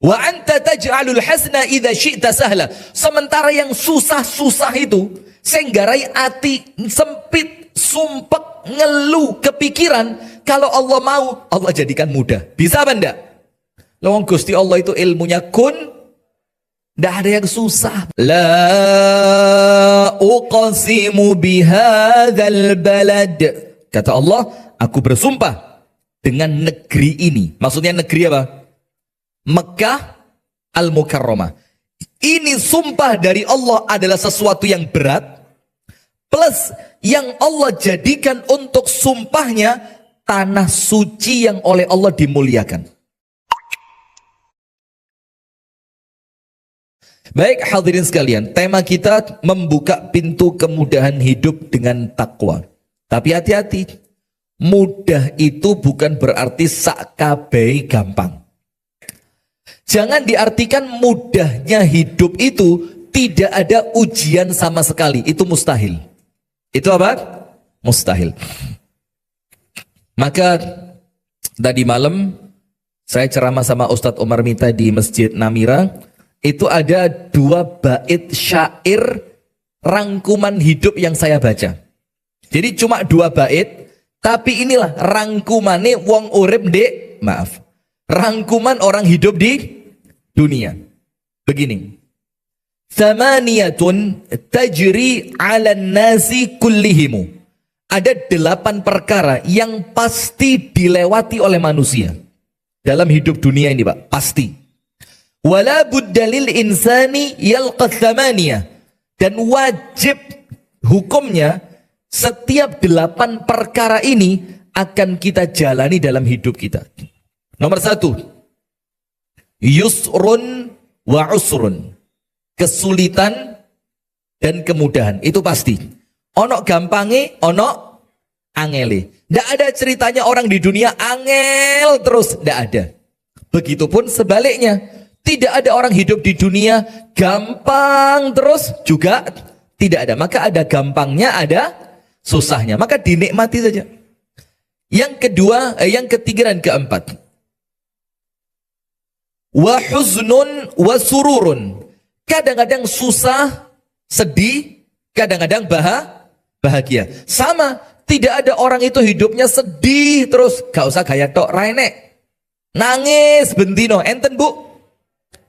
Wa anta taj'alul hasna idza syi'ta sahla. Sementara yang susah-susah itu senggarai ati sempit, sumpek, ngeluh, kepikiran, kalau Allah mau, Allah jadikan mudah. Bisa apa enggak? Lawang Gusti Allah itu ilmunya kun, enggak ada yang susah. La uqsimu bihadzal balad. Kata Allah, aku bersumpah dengan negeri ini. Maksudnya negeri apa? Mekah Al-Mukarramah. Ini sumpah dari Allah adalah sesuatu yang berat, plus yang Allah jadikan untuk sumpahnya tanah suci yang oleh Allah dimuliakan. Baik hadirin sekalian, tema kita membuka pintu kemudahan hidup dengan takwa. Tapi hati-hati, mudah itu bukan berarti sak kabeh gampang. Jangan diartikan mudahnya hidup itu tidak ada ujian sama sekali. Itu mustahil. Itu apa? Mustahil. Maka tadi malam saya ceramah sama Ustadz Umar Mita di Masjid Namira. Itu ada 2 bait syair rangkuman hidup yang saya baca. Jadi cuma 2 bait, tapi inilah rangkumannya wong urip rangkuman orang hidup di dunia. Begini. Thamaniyatun tajri 'alan nasi kullihimu. Ada 8 perkara yang pasti dilewati oleh manusia dalam hidup dunia ini, Pak, pasti. Wala budda lil insani yalqa thamaniyah. Dan wajib hukumnya setiap 8 perkara ini akan kita jalani dalam hidup kita. Nomor 1, yusrun wa usrun. Kesulitan dan kemudahan, itu pasti. Ono gampange, ono angele. Tidak ada ceritanya orang di dunia angel terus, tidak ada. Begitupun sebaliknya, tidak ada orang hidup di dunia gampang terus, juga tidak ada. Maka ada gampangnya, ada susahnya. Maka dinikmati saja. Yang kedua, yang ketiga dan keempat, wa huznun wa sururun. Kadang-kadang susah, sedih, kadang-kadang bahagia. Sama, tidak ada orang itu hidupnya sedih terus, gak usah gaya tok raine. Nangis bentino, enten Bu?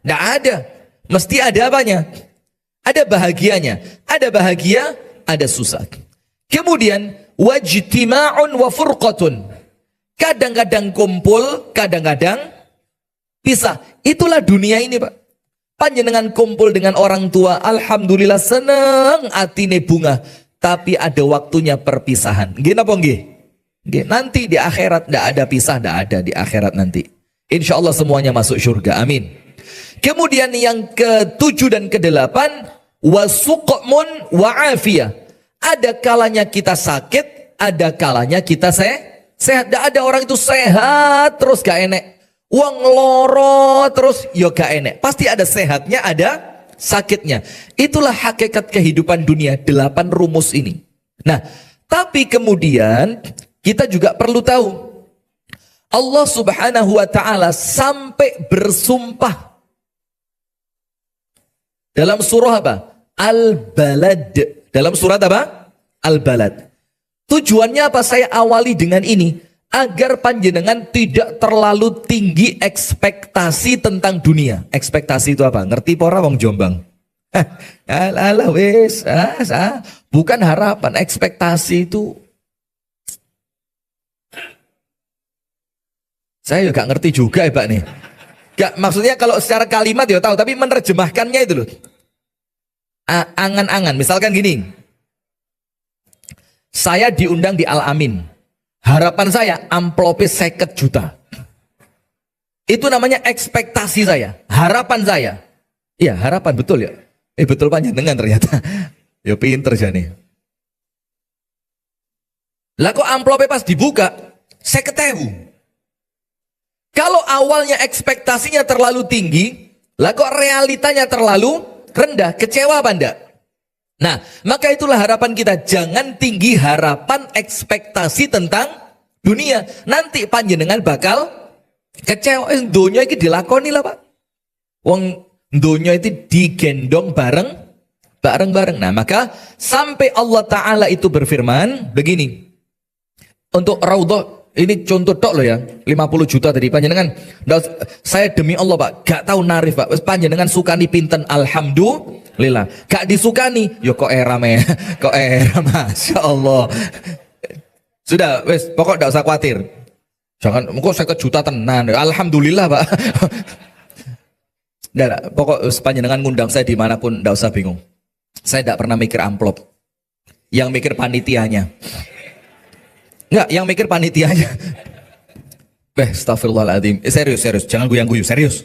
Nggak ada. Mesti ada apanya? Ada bahagianya. Ada bahagia, ada susah. Kemudian wajtima'un wa furqatun. Kadang-kadang kumpul, kadang-kadang pisah. Itulah dunia ini, Pak. Panjenengan kumpul dengan orang tua, alhamdulillah seneng atine bunga. Tapi ada waktunya perpisahan. Nggih napa nggih? Nggih, nanti di akhirat enggak ada pisah, enggak ada di akhirat nanti. Insya Allah semuanya masuk surga. Amin. Kemudian yang ke-7 dan ke-8, wasuqmun wa afiyah. Ada kalanya kita sakit, ada kalanya kita sehat. Tidak ada orang itu sehat terus gak enek. Uang loro terus yo gak enek. Pasti ada sehatnya, ada sakitnya. Itulah hakikat kehidupan dunia, 8 rumus ini. Nah, tapi kemudian kita juga perlu tahu, Allah Subhanahu wa ta'ala sampai bersumpah dalam surah apa? Al-Balad. Dalam surat apa? Al-Balad. Tujuannya apa saya awali dengan ini? Agar panjenengan tidak terlalu tinggi ekspektasi tentang dunia. Ekspektasi itu apa? Ngerti pora wong Jombang? Alah wis, bukan harapan, ekspektasi itu. Saya juga ngerti juga ya Pak nih. Gak, maksudnya kalau secara kalimat ya tahu, tapi menerjemahkannya itu loh. Angan-angan, misalkan gini. Saya diundang di Al-Amin. Harapan saya amplopnya 50 juta. Itu namanya ekspektasi saya, harapan saya. Iya, harapan betul ya. Betul panjenengan ternyata. Ya pinter jane. Lah kok amplopnya pas dibuka 50.000. Kalau awalnya ekspektasinya terlalu tinggi, lah kok realitanya terlalu rendah, kecewa apa enggak? Nah, maka itulah harapan kita. Jangan tinggi harapan ekspektasi tentang dunia. Nanti panjenengan bakal kecewa. Dunia ini dilakoni lah Pak. Wong dunia itu digendong bareng-bareng. Nah, maka sampai Allah Ta'ala itu berfirman begini. Untuk Raudhah, ini contoh tok loh ya, 50 juta tadi panjenengan. Saya demi Allah Pak, gak tahu narif Pak. Panjenengan sukani pinten, alhamdulillah. Gak disukani, yo kok era kok era, masya Allah. Sudah, wes pokok gak usah khawatir. Jangan, kok 50 juta tenan. Alhamdulillah Pak. Nggak, pokok panjenengan ngundang saya dimanapun, gak usah bingung. Saya gak pernah mikir amplop. Yang mikir panitianya. Enggak, yang mikir panitianya. Astagfirullahaladzim. Serius. Jangan guyang-guyu, serius.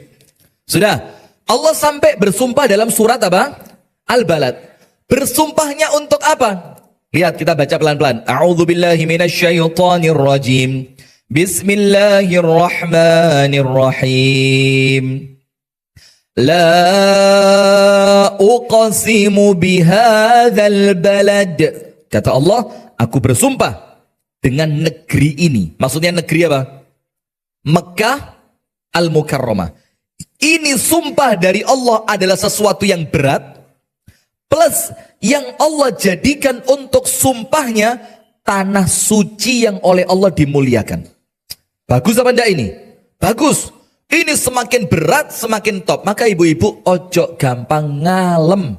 Sudah. Allah sampai bersumpah dalam surat apa? Al-Balad. Bersumpahnya untuk apa? Lihat, kita baca pelan-pelan. A'udzubillahi minasyaitonirrajim. Bismillahirrahmanirrahim. La uqsimu bihadzal balad. Kata Allah, aku bersumpah dengan negeri ini. Maksudnya negeri apa? Mekah Al-Mukarramah. Ini sumpah dari Allah adalah sesuatu yang berat, plus yang Allah jadikan untuk sumpahnya tanah suci yang oleh Allah dimuliakan. Bagus apa enggak ini? Bagus. Ini semakin berat semakin top. Maka ibu-ibu ojo gampang ngalem.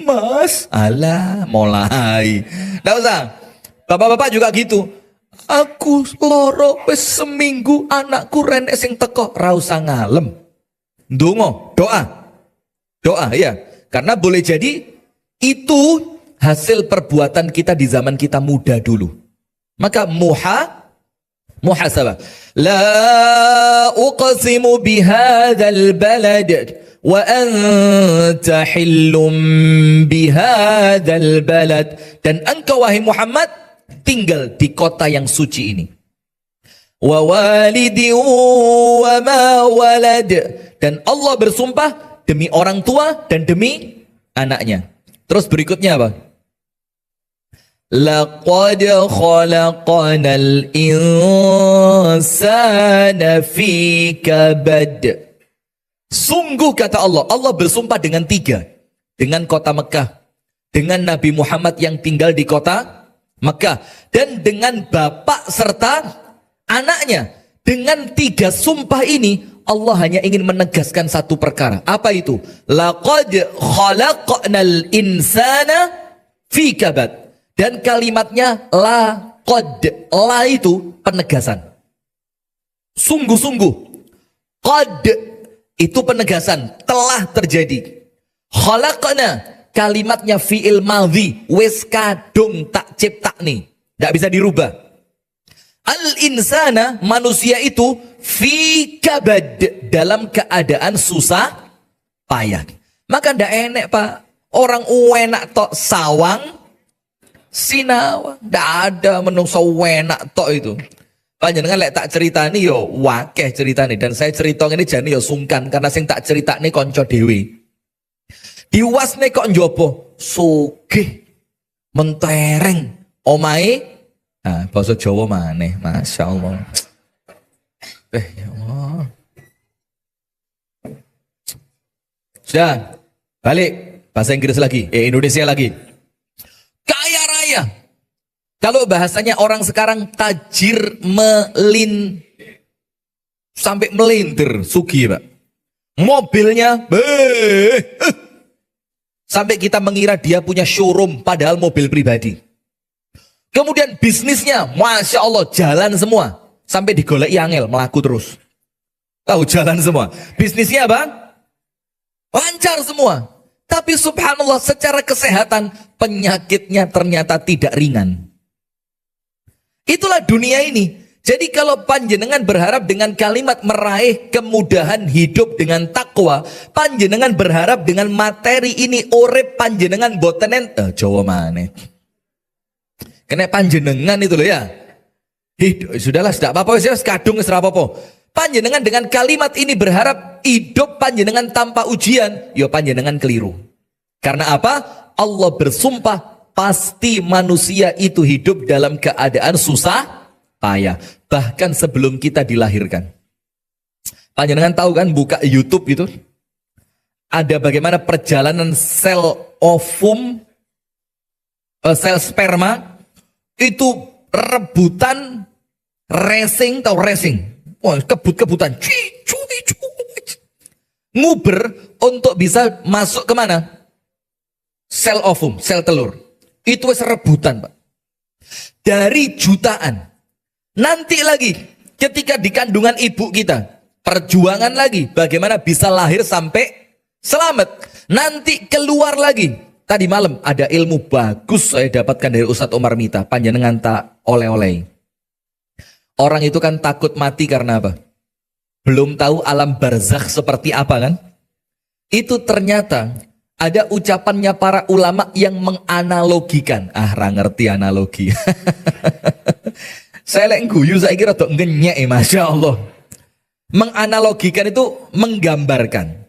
Mas, alah mulai. Nggak usah. Bapak-bapak juga gitu. Aku loro wis seminggu anakku renek sing teko, ra usah ngalem. Ndonga, doa ya. Karena boleh jadi itu hasil perbuatan kita di zaman kita muda dulu. Maka muhasabah. La uqsimu bihadzal balad wa anta hillum bihadzal balad. Dan engkau wahai Muhammad tinggal di kota yang suci ini. Wa walidi wa ma walad. Dan Allah bersumpah demi orang tua dan demi anaknya. Terus berikutnya apa? Laqad khalaqanal insana fi kabad. Sungguh kata Allah, Allah bersumpah dengan 3. Dengan kota Mekah, dengan Nabi Muhammad yang tinggal di kota Mekah, dan dengan bapak serta anaknya. Dengan 3 sumpah ini Allah hanya ingin menegaskan satu perkara. Apa itu? Laqad khalaqnal insana fi kabad. Dan kalimatnya laqad. La itu penegasan. Sungguh-sungguh. Qad itu penegasan, telah terjadi. Khalaqna kalimatnya fi'il madhi, wis kadung tak ciptakni, enggak bisa dirubah. Al-insana, manusia itu fi kabad, dalam keadaan susah payah. Maka ndak enek Pak, orang enak tok sawang sinawang, ndak ada menungso enak tok itu. Panjenengan lek tak ceritani yo wakeh ceritani, dan saya cerita ini jane yo sungkan karena sing tak critakne kanca dhewe. Diwasne kok njopo sugih mentereng omahe. Nah, bahasa Jawa maneh, Masya Allah. Ya Allah. Sudah, balik. Bahasa Inggris lagi, Indonesia lagi. Kaya raya. Kalau bahasanya orang sekarang tajir sampai melintir, sugih Pak. Mobilnya, sampai kita mengira dia punya showroom, padahal mobil pribadi. Kemudian bisnisnya, Masya Allah, jalan semua. Sampai digoleki angel, melaku terus. Tahu, jalan semua. Bisnisnya apa? Lancar semua. Tapi subhanallah, secara kesehatan, penyakitnya ternyata tidak ringan. Itulah dunia ini. Jadi kalau panjenengan berharap dengan kalimat meraih kemudahan hidup dengan takwa, panjenengan berharap dengan materi ini urip panjenengan botenen Jawa maneh. Kena panjenengan itu loh ya. Sudahlah, tidak apa-apa, kadung wis ora apa-apa. Panjenengan dengan kalimat ini berharap hidup panjenengan tanpa ujian, ya panjenengan keliru. Karena apa? Allah bersumpah pasti manusia itu hidup dalam keadaan susah payah, bahkan sebelum kita dilahirkan. Panjenengan tahu kan buka YouTube itu, ada bagaimana perjalanan sel ovum, sel sperma itu rebutan, racing, wah, kebut-kebutan, nguber untuk bisa masuk kemana? Sel ovum, sel telur. Itu wis rebutan, Pak. Dari jutaan. Nanti lagi ketika di kandungan ibu kita, perjuangan lagi bagaimana bisa lahir sampai selamat. Nanti keluar lagi. Tadi malam ada ilmu bagus saya dapatkan dari Ustadz Omar Mita, panjenengan tak oleh-oleh. Orang itu kan takut mati karena apa? Belum tahu alam barzakh seperti apa kan? Itu ternyata ada ucapannya para ulama yang menganalogikan. Ra ngerti analogi. Saya lek guyu saya kira rada ngenyek, Masya Allah. Menganalogikan itu menggambarkan.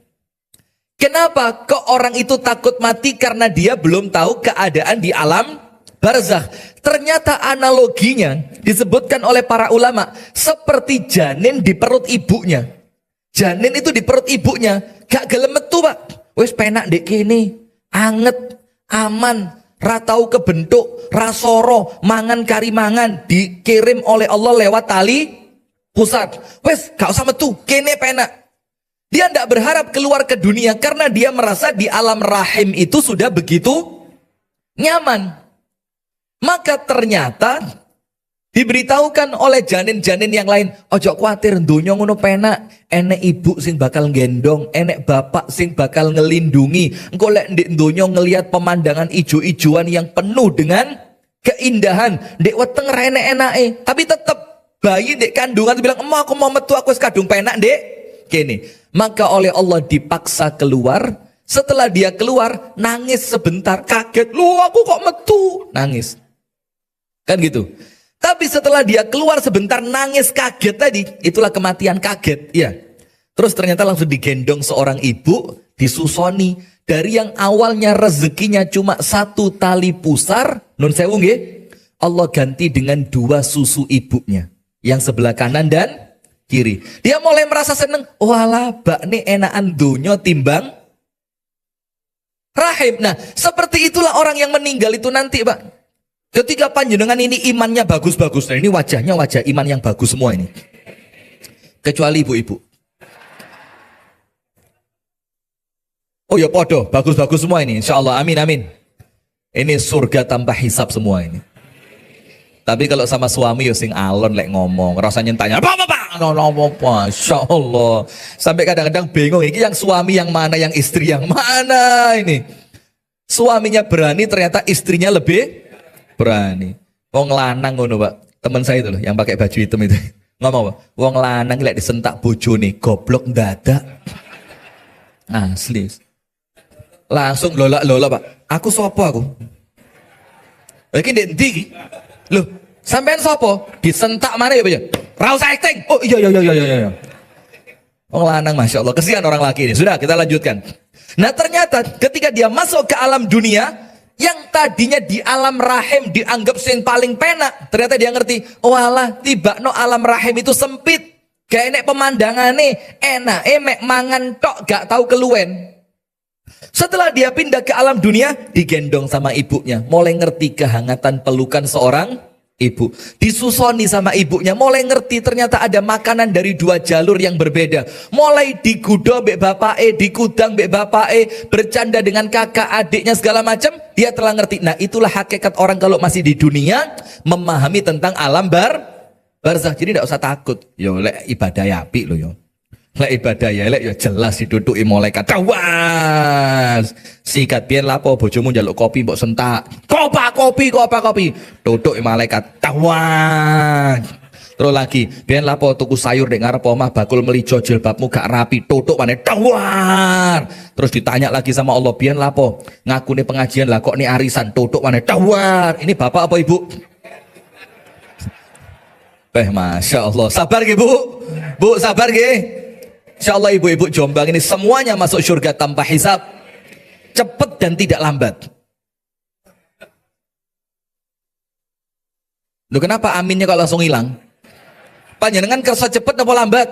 Kenapa kok orang itu takut mati? Karena dia belum tahu keadaan di alam barzakh. Ternyata analoginya disebutkan oleh para ulama seperti janin di perut ibunya. Janin itu di perut ibunya gak gelem metu, Pak. Wes penak dek kene, anget, aman, ratau kebentuk, rasoro, mangan kari mangan, dikirim oleh Allah lewat tali pusat. Wes gak usah metu, kene penak. Dia tidak berharap keluar ke dunia karena dia merasa di alam rahim itu sudah begitu nyaman. Maka ternyata diberitahukan oleh janin-janin yang lain, ojo khawatir, donya ngono penak, enek ibu sing bakal gendong, enek bapak sing bakal ngelindungi. Engko lek ndek donya ngelihat pemandangan ijo-ijoan yang penuh dengan keindahan, ndek weteng ra enek-enake, tapi tetep bayi ndek kandungan bilang, "Emma aku mau metu, aku wis kadung penak, Ndek." Kene. Maka oleh Allah dipaksa keluar. Setelah dia keluar, nangis sebentar, kaget, "Loh, aku kok metu?" Nangis. Kan gitu. Tapi setelah dia keluar sebentar nangis kaget tadi, itulah kematian kaget, ya. Terus ternyata langsung digendong seorang ibu, disusoni. Dari yang awalnya rezekinya cuma satu tali pusar, nun sewu nggih, Allah ganti dengan 2 susu ibunya, yang sebelah kanan dan kiri. Dia mulai merasa seneng, walah bak nih enakan dunyo timbang rahim. Nah, seperti itulah orang yang meninggal itu nanti, Pak. Ketika panjenengan ini imannya bagus-bagus, nah ini wajahnya wajah iman yang bagus semua ini. Kecuali ibu-ibu. Oh ya podo, bagus-bagus semua ini. Insya Allah, amin amin. Ini surga tanpa hisab semua ini. Tapi kalau sama suami ya sing alon lek ngomong, rasanya tanya apa? Masya Allah. Sampai kadang-kadang bingung, ini yang suami yang mana, yang istri yang mana ini. Suaminya berani, ternyata istrinya lebih berani. Wong lanang ngono, Pak. Teman saya itu loh yang pakai baju hitam itu. Ngomong, Pak. Wong lanang lek disentak bojone goblok dadak. Asli. Langsung lola-lola, Pak. Aku sopo aku? Lagi ndek ndi? Loh, sampean sopo? Disentak mana ya, Pak? Ra usah acting. Oh iya. Wong lanang Masya Allah. Kesian orang laki ini. Sudah, kita lanjutkan. Nah, ternyata ketika dia masuk ke alam dunia, yang tadinya di alam rahim dianggap sing paling penak, ternyata dia ngerti, oh alah, tiba no alam rahim itu sempit, gak enek pemandangane, enak mek mangan tok gak tahu keluwen. Setelah dia pindah ke alam dunia, digendong sama ibunya, mulai ngerti kehangatan pelukan seorang ibu, disusoni sama ibunya, mulai ngerti ternyata ada makanan dari 2 jalur yang berbeda. Mulai digudo mbek bapake, dikudang mbek bapake, bercanda dengan kakak adiknya segala macam, dia telah ngerti. Nah, itulah hakikat orang kalau masih di dunia memahami tentang alam barzakh. Jadi tidak usah takut. Yo lek ibadah ya apik lho yo. Lek ibadah ya lek yo jelas diduduki malaikat. Awas. Sikat biyen lapo bojomu njaluk kopi mbok sentak. Kopi. Duduk malaikat. Awas. Terus lagi, biyen lapo tuku sayur nek ngarep omah bakul melijo jilbabmu gak rapi, tutuk maneh tawar. Terus ditanya lagi sama Allah, biyen lapo ngakune pengajian lah kok nih arisan, tutuk maneh tawar. Ini bapak apa ibu? Masya Allah. Sabar nggih Bu? Bu sabar nggih? Insya Allah ibu-ibu Jombang ini semuanya masuk surga tanpa hisab, cepat dan tidak lambat. Loh, kenapa aminnya kalau langsung hilang? Panjenengan kersa cepat apa lambat?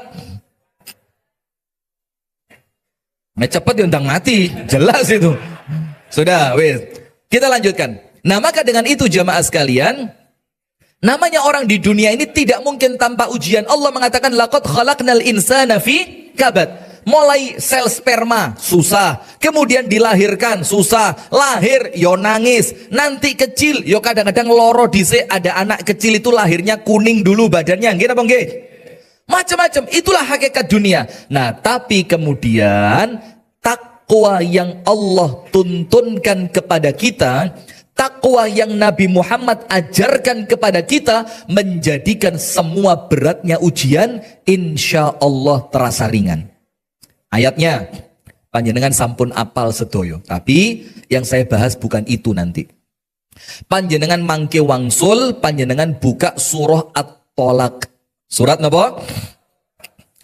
Cepet diundang mati, jelas itu. Sudah, wes. Kita lanjutkan. Nah, maka dengan itu jamaah sekalian, namanya orang di dunia ini tidak mungkin tanpa ujian. Allah mengatakan laqad khalaqnal insana fi kabad. Mulai sel sperma susah, kemudian dilahirkan susah, lahir yo nangis, nanti kecil yo kadang-kadang loro dhisik, ada anak kecil itu lahirnya kuning dulu badannya, nggih napa nggih? Macam-macam, itulah hakikat dunia. Nah, tapi kemudian takwa yang Allah tuntunkan kepada kita, takwa yang Nabi Muhammad ajarkan kepada kita, menjadikan semua beratnya ujian insya Allah terasa ringan. Ayatnya panjenengan sampun apal sedoyo, tapi yang saya bahas bukan itu nanti. Panjenengan mangke wangsul, panjenengan buka surah At-Tolak. Surat napa?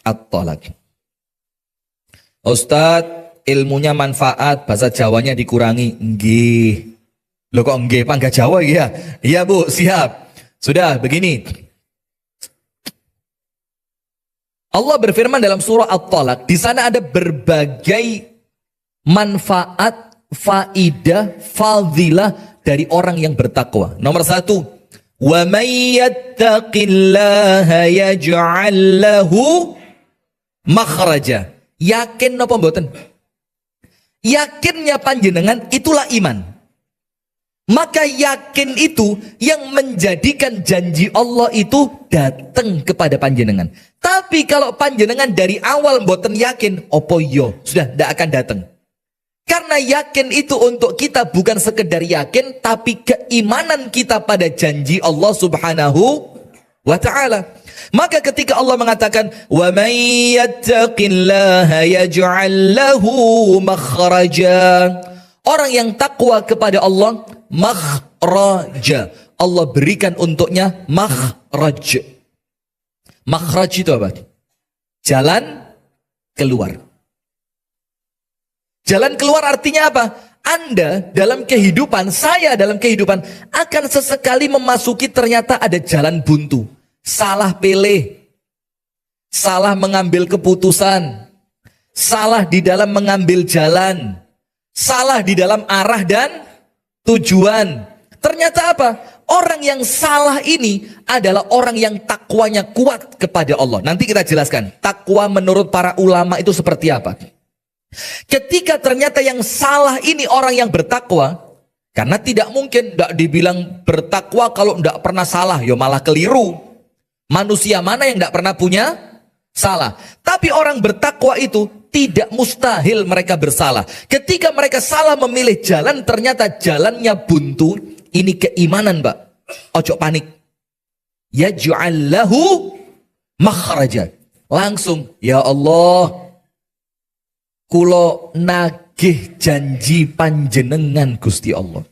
At-Tolak. Ustadz, ilmunya manfaat, bahasa Jawanya dikurangi. Nggih. Loh kok nggih, Pak, enggak Jawa ya? Iya Bu, siap. Sudah, begini. Allah berfirman dalam surah At-Talaq, di sana ada berbagai manfaat, faidah, fadilah dari orang yang bertakwa. Nomor satu, wa may yattaqillaha yaj'al lahu makhraja. Yakin napa mboten? Yakinnya panjenengan itulah iman. Maka yakin itu yang menjadikan janji Allah itu datang kepada panjenengan. Tapi kalau panjenengan dari awal mboten yakin, opo yo, sudah tidak akan datang. Karena yakin itu untuk kita bukan sekedar yakin, tapi keimanan kita pada janji Allah Subhanahu wa ta'ala. Maka ketika Allah mengatakan wa may yattaqillaha yaj'al lahu makhraja, orang yang takwa kepada Allah, makhraja, Allah berikan untuknya makhraj. Makhraj itu apa? Jalan keluar. Jalan keluar artinya apa? Anda dalam kehidupan, saya dalam kehidupan akan sesekali memasuki ternyata ada jalan buntu. Salah pilih, salah mengambil keputusan, salah di dalam mengambil jalan, salah di dalam arah dan tujuan. Ternyata apa? Orang yang salah ini adalah orang yang takwanya kuat kepada Allah. Nanti kita jelaskan takwa menurut para ulama itu seperti apa. Ketika ternyata yang salah ini orang yang bertakwa, karena tidak mungkin tidak dibilang bertakwa kalau tidak pernah salah, ya malah keliru. Manusia mana yang tidak pernah punya salah? Tapi orang bertakwa itu tidak mustahil mereka bersalah. Ketika mereka salah memilih jalan, ternyata jalannya buntu. Ini keimanan, Mbak. Ojo panik. Yaj'al lahu makhraja. Langsung, ya Allah, kulo nagih janji panjenengan Gusti Allah.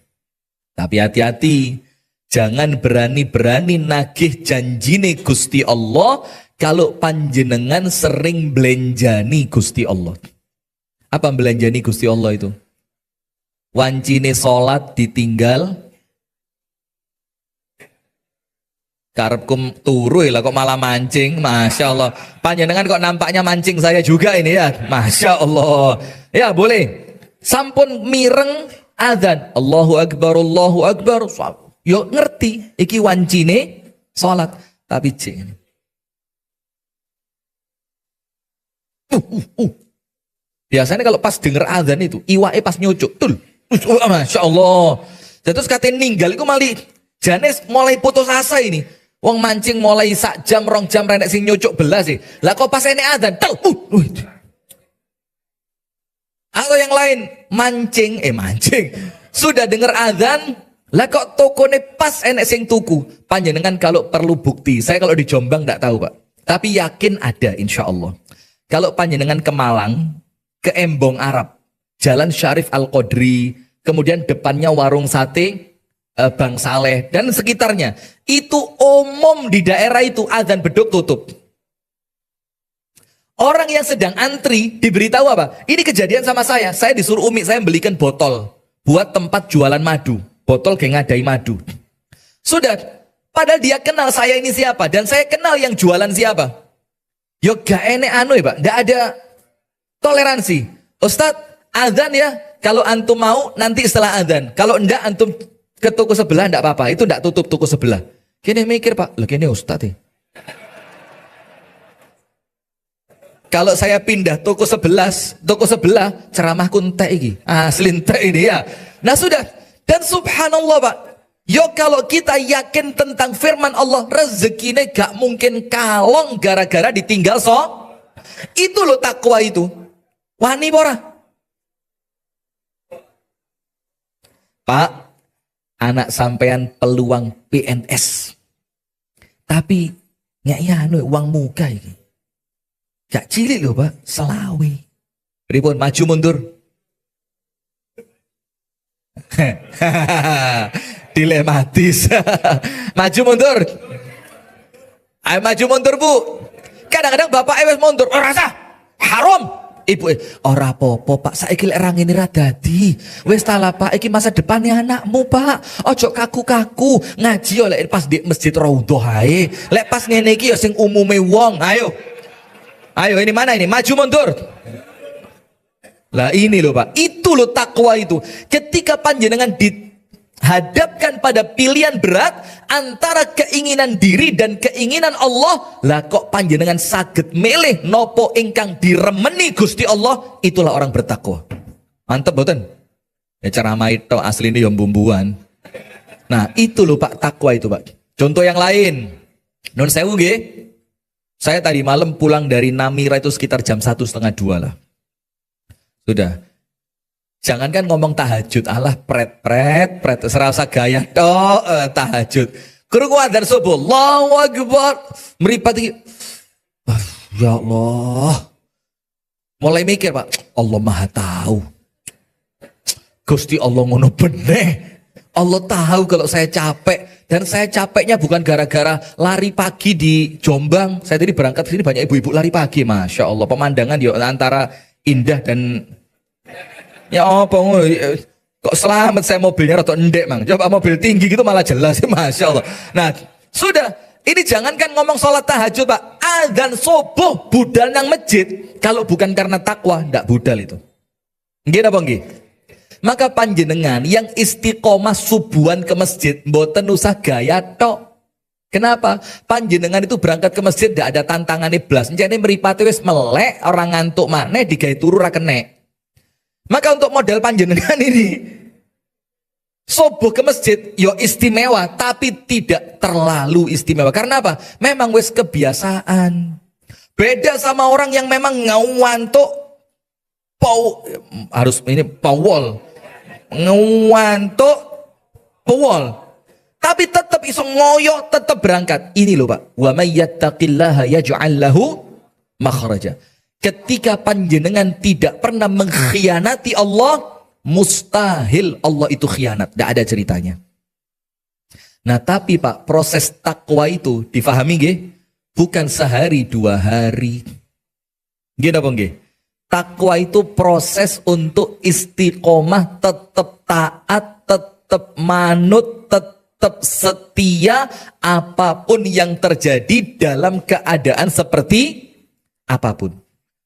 Tapi hati-hati, jangan berani-berani nagih janjine Gusti Allah kalau panjenengan sering belenjani Gusti Allah. Apa belenjani Gusti Allah itu? Wancine sholat ditinggal, karepkum turu lah kok malah mancing. Masya Allah, panjenengan kok nampaknya mancing saya juga ini ya. Masya Allah. Ya boleh. Sampun mireng adzan, Allahu Akbar, Allahu Akbar. Yo ngerti, iki wancine sholat. Tapi cing, biasanya kalau pas denger adzan itu, iwae pas nyucuk, tul. Masya Allah. Terus katanya ninggal, itu mali janes mulai putus asa ini. Wong mancing mulai sak jam, rong jam renek sing nyucuk belas sih. Lah kok pas ini adzan, tul. Atau yang lain mancing, sudah denger adzan, lah kok tokone pas enek sing tuku. Panjenengan kalau perlu bukti, saya kalau di Jombang enggak tahu Pak, tapi yakin ada insya Allah. Kalau panjenengan ke Malang, ke Embong Arab, Jalan Syarif Al-Qadri, kemudian depannya warung sate Bang Saleh dan sekitarnya, itu umum di daerah itu azan beduk tutup. Orang yang sedang antri diberitahu apa? Ini kejadian sama saya disuruh Umi saya belikan botol buat tempat jualan madu, botol geng ngadai madu. Sudah, padahal dia kenal saya ini siapa dan saya kenal yang jualan siapa. Yo gak enek anu ya Pak, ndak ada toleransi. Ustadz, adzan ya. Kalau antum mau nanti setelah adzan. Kalau enggak antum ke toko sebelah enggak apa-apa. Itu enggak tutup toko sebelah. Kini mikir Pak, loh kini Ustadz ya. Kalau saya pindah toko sebelah ceramah kuntek iki. Asli entek ini ya. Nah sudah. Dan subhanallah Pak. Yo kalau kita yakin tentang firman Allah, rezekinya gak mungkin kalong gara-gara ditinggal Itu loh takwa itu. Wani pora. Pak, anak sampean peluang PNS. Tapi uang muka ini. Gak cilik loh Pak, selawi. Pripun maju mundur. Dilematis. Maju mundur. Ayo maju mundur Bu. Kadang-kadang bapak wis mundur. Rasa haram. Ibu ora apa-apa Pak, saiki lek rang ini ra dadi. Wis ta lah Pak, iki masa depannya anakmu Pak. Ojo kaku-kaku. Ngaji oleh pas di masjid Raudhah ae. Lek pas ngene iki ya sing umume wong. Ayo. Ayo ini mana ini? Maju mundur. Lah ini loh Pak, itu loh takwa itu. Ketika panjenengan dihadapkan pada pilihan berat antara keinginan diri dan keinginan Allah, lah kok panjenengan saged milih nopo ingkang diremeni Gusti Allah, itulah orang bertakwa. Mantep boten? Ya ceramah itu asli ini yang bumbuan. Nah itu loh Pak takwa itu Pak. Contoh yang lain. Nun sewu nggih. Saya tadi malam pulang dari Namira itu sekitar jam 1:30 lah. Sudah. Jangankan ngomong tahajud, Allah pret, serasa gaya tahajud. Krungu adzan subuh, Allahu Akbar. Meripat iki. Ya Allah. Mulai mikir Pak, Allah Maha tahu. Gusti Allah ngono beneh. Allah tahu kalau saya capek, dan saya capeknya bukan gara-gara lari pagi di Jombang. Saya tadi berangkat sini banyak ibu-ibu lari pagi, masya Allah. Pemandangan ya antara indah dan ya apa kok selamat saya mobilnya atau endek mang. Coba mobil tinggi gitu malah jelas, masya Allah. Nah sudah, ini jangankan ngomong sholat tahajud Pak, adzan subuh budal nang masjid, kalau bukan karena takwa ndak budal itu. Nggih napa nggih? Maka panjenengan yang istiqomah subuhan ke masjid mboten usah gaya tok. Kenapa? Panjenengan itu berangkat ke masjid tidak ada tantangan iblas. Jadi meripati wis melek, orang ngantuk maneh digawe turu ra kenek. Maka untuk model panjenengan ini subuh ke masjid yo istimewa, tapi tidak terlalu istimewa. Karena apa? Memang wis kebiasaan. Beda sama orang yang memang ngantuk harus ini pawol. Ngantuk pawol. Tapi tetap iso ngoyo, tetap berangkat. Ini loh Pak. Wa may yattaqillaha yaj'al lahu makhraja. Ketika panjenengan tidak pernah mengkhianati Allah, mustahil Allah itu khianat. Tidak ada ceritanya. Nah tapi Pak, proses takwa itu difahami nggih? Bukan sehari 2 hari. Nggih napa nggih? Takwa itu proses untuk istiqomah, tetap taat, tetap manut, tetap setia apapun yang terjadi dalam keadaan seperti apapun.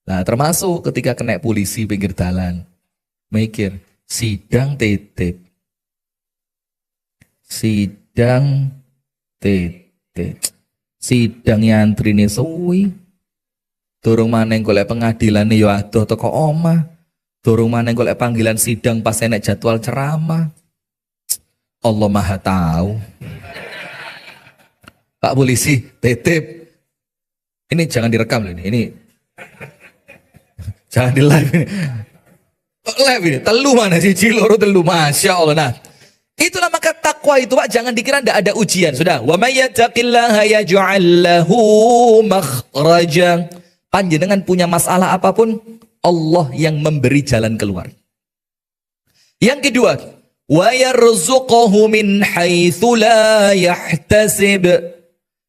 Nah termasuk ketika kena polisi pinggir jalan, mikir sidang titip, sidang titip, sidang nyantri nih suwi. Durung maneng golek pengadilan yo adoh teko omah. Durung maneng golek panggilan sidang pas enek jadwal ceramah. Allah Maha tahu. Pak polisi, titip. Ini jangan direkam loh ini. Ini jangan di live ini. Live ini, telu mana sih ciloro telu, masya Allah. Nah, itulah maka takwa itu Pak, jangan dikira tidak ada ujian. Sudah, wa may yattaqillaha yaj'al lahu makhraja. Panjenengan punya masalah apapun, Allah yang memberi jalan keluar. Yang kedua, wa yarzuquhu min haitsu la yahtasib.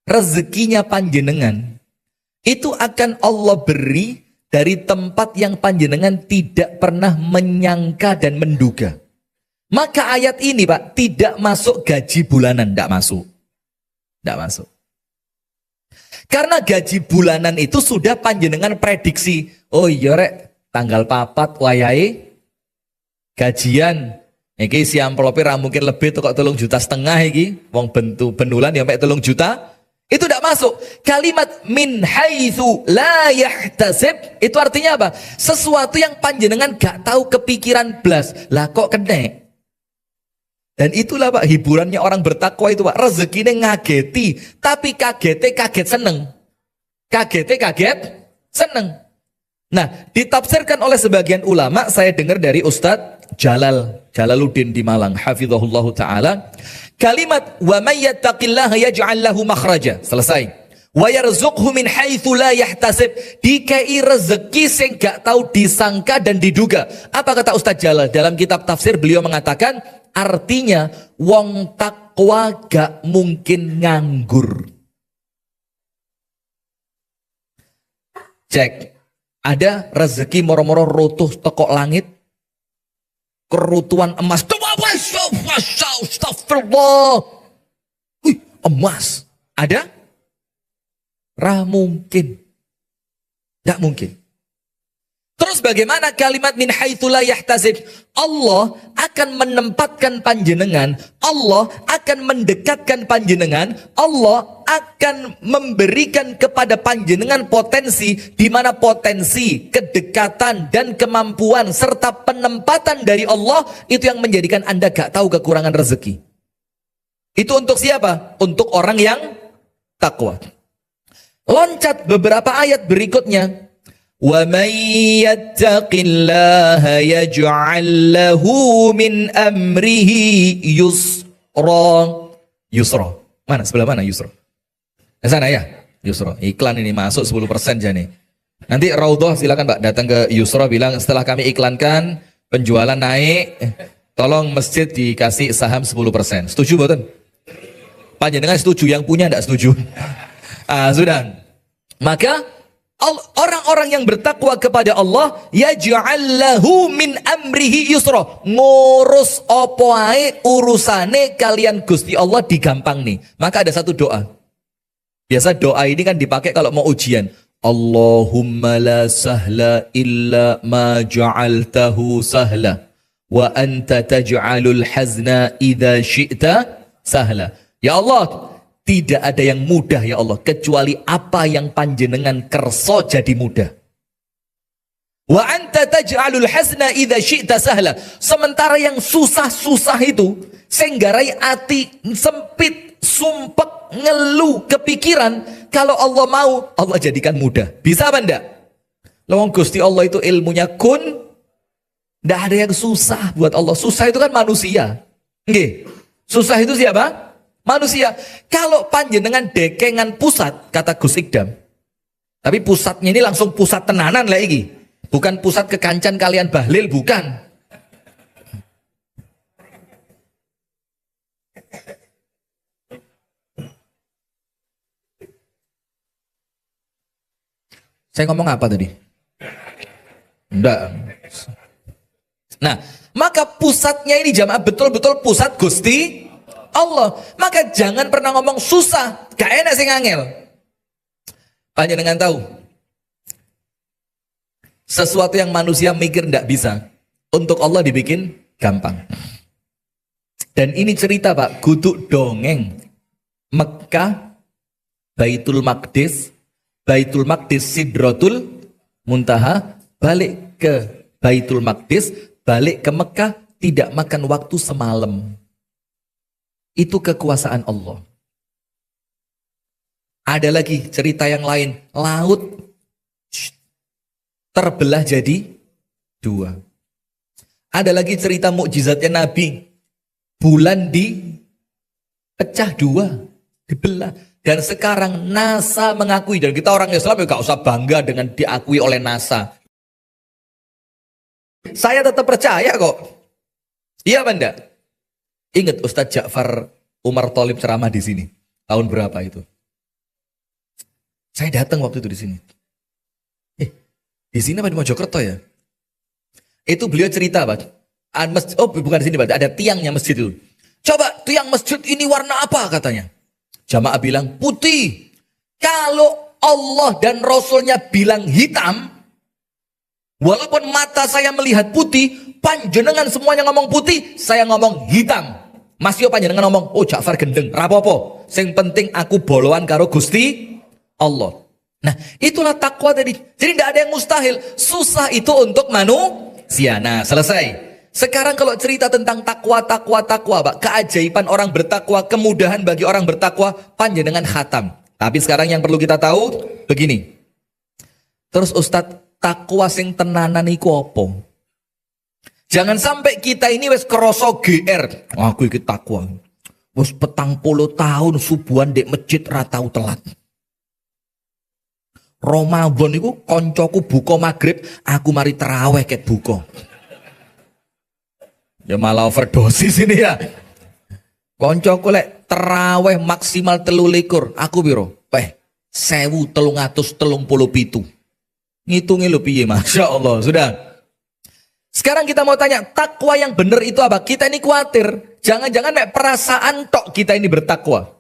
Rezekinya panjenengan itu akan Allah beri dari tempat yang panjenengan tidak pernah menyangka dan menduga. Maka ayat ini Pak, tidak masuk gaji bulanan, tidak masuk. Tidak masuk. Karena gaji bulanan itu sudah panjenengan prediksi. Oh iya rek, tanggal papat wayahe gajian. Iki si amplope ra mungkin lebih tuh kok 3,5 juta iki. Wong benulan ya sampai 3 juta. Itu tidak masuk. Kalimat min haitsu la yahtasib itu artinya apa? Sesuatu yang panjenengan gak tahu kepikiran blas. Lah kok kena? Dan itulah Pak hiburannya orang bertakwa itu Pak. Rezekinya ngageti, tapi kaget seneng. Kaget seneng. Nah, ditafsirkan oleh sebagian ulama, saya dengar dari Ustadz Jalaluddin di Malang, hafizahullah ta'ala, kalimat wa may yattaqillaha yaj'al lahu makhraja. Selesai. Wa yarzuqhu min haitsu la yahtasib. Dikai rezeki sing gak tahu disangka dan diduga. Apa kata Ustadz Jalal? Dalam kitab tafsir beliau mengatakan, artinya wong takwa gak mungkin nganggur. Cek. Ada rezeki moro-moro rutuh tekok langit, kerutuan emas, astagfirullah, emas, ada? Ra mungkin, tidak mungkin. Terus bagaimana kalimat min haitsu la yahtasib? Allah akan menempatkan panjenengan, Allah akan mendekatkan panjenengan, Allah akan memberikan kepada panjenengan potensi, di mana potensi, kedekatan dan kemampuan serta penempatan dari Allah itu yang menjadikan Anda gak tahu kekurangan rezeki. Itu untuk siapa? Untuk orang yang takwa. Loncat beberapa ayat berikutnya. Wa may yattaqillaha yaj'al lahu min amrihi yusra. Yusra. Mana? Sebelah mana Yusra? Ke sana ya? Yusra. Iklan ini masuk 10% jane. Nanti Raudhah silakan Pak datang ke Yusra bilang setelah kami iklankan penjualan naik, tolong masjid dikasih saham 10%. Setuju mboten? Panjenengan setuju, yang punya enggak setuju? Sudah. Maka orang-orang yang bertakwa kepada Allah yaj'al lahu min amrihi yusra, ngurus opo ae urusane kalian Gusti Allah digampang nih. Maka ada satu doa. Biasa doa ini kan dipakai kalau mau ujian. Allahumma la sahla illa ma ja'altahu sahla wa anta taj'alul hazna idza syi'ta sahla. Ya Allah, tidak ada yang mudah ya Allah, kecuali apa yang panjenengan kerso jadi mudah. Wa anta taj'alul hasna idza syi'ta sahla. Sementara yang susah-susah itu, senggarai ati sempit, sumpek, ngeluh, kepikiran, kalau Allah mau, Allah jadikan mudah. Bisa apa enggak? Lawang Gusti Allah itu ilmunya kun, enggak ada yang susah buat Allah. Susah itu kan manusia. Nggih. Susah itu siapa? Manusia. Kalau panjenengan dekengan pusat, kata Gus Ikdam, tapi pusatnya ini langsung pusat tenanan lah iki, bukan pusat kekancan kalian bahlil, bukan. Saya ngomong apa tadi? Enggak. Nah, maka pusatnya ini jamaah betul-betul pusat Gusti Allah. Maka jangan pernah ngomong susah, gak enak sing angel. Panjenengan tahu, sesuatu yang manusia mikir ndak bisa, untuk Allah dibikin gampang. Dan ini cerita Pak, guduk dongeng. Mekah, Baitul Maqdis, Sidratul Muntaha, balik ke Baitul Maqdis, balik ke Mekah, tidak makan waktu semalam. Itu kekuasaan Allah. Ada lagi cerita yang lain. Laut terbelah jadi dua. Ada lagi cerita mukjizatnya Nabi. Bulan dipecah dua, dibelah. Dan sekarang NASA mengakui. Dan kita orang Islam ya gak usah bangga dengan diakui oleh NASA. Saya tetap percaya kok. Iya apa enggak? Ingat Ustadz Ja'far Umar Tholib ceramah di sini. Tahun berapa itu? Saya datang waktu itu di sini. Di sini apa di Mojokerto ya? Itu beliau cerita, Pak. Oh, bukan di sini, Pak. Ada tiangnya masjid itu. Coba tiang masjid ini warna apa katanya? Jamaah bilang putih. Kalau Allah dan Rasulnya bilang hitam, Walaupun mata saya melihat putih, panjenengan semuanya ngomong putih, saya ngomong hitam. Masih panjenengan ngomong, oh Ja'far gendeng, rapopo. Sing penting aku boloan karo Gusti Allah. Nah, itulah takwa tadi. Jadi tidak ada yang mustahil. Susah itu untuk manusia. Nah, selesai. Sekarang kalau cerita tentang takwa, Pak, keajaiban orang bertakwa, kemudahan bagi orang bertakwa, panjenengan khatam. Tapi sekarang yang perlu kita tahu begini. Terus Ustadz, takwa sing tenanan iku apa? Jangan sampai kita ini wis kroso GR. Aku iki takwa. Wis 40 tahun subuhan dek masjid ra tau telat. Ramadan iku koncoku buka maghrib, aku mari terawih ket buka. Ya malah overdosis ini ya. Koncoku lek terawih maksimal 23, aku piro? 1337. Ngitungi lo piye, Masya Allah. Sudah. Sekarang kita mau tanya, takwa yang benar itu apa? Kita ini khawatir, jangan-jangan perasaan tok kita ini bertakwa.